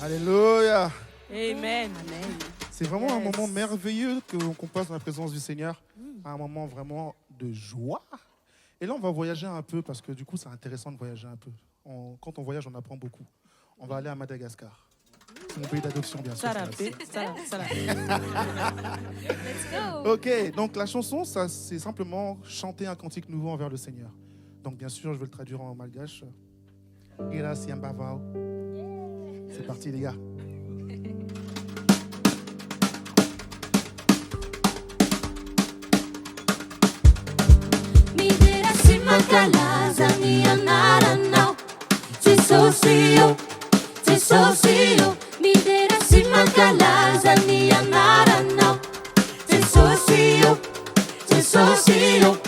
Alléluia. Amen. Amen. C'est vraiment un moment merveilleux qu'on passe dans la présence du Seigneur. Un moment vraiment de joie. Et là, on va voyager un peu parce que du coup, c'est intéressant de voyager un peu. Quand on voyage, on apprend beaucoup. On va aller à Madagascar. C'est mon pays d'adoption, bien sûr. Ça. Let's go. Ok, donc la chanson, ça, c'est simplement chanter un cantique nouveau envers le Seigneur. Donc bien sûr, je vais le traduire en malgache. Ira Siambavao. C'est parti, les gars. Midera simakalaza ni anaranao. Tisocio. Midera simakalaza ni anaranao. Tisocio.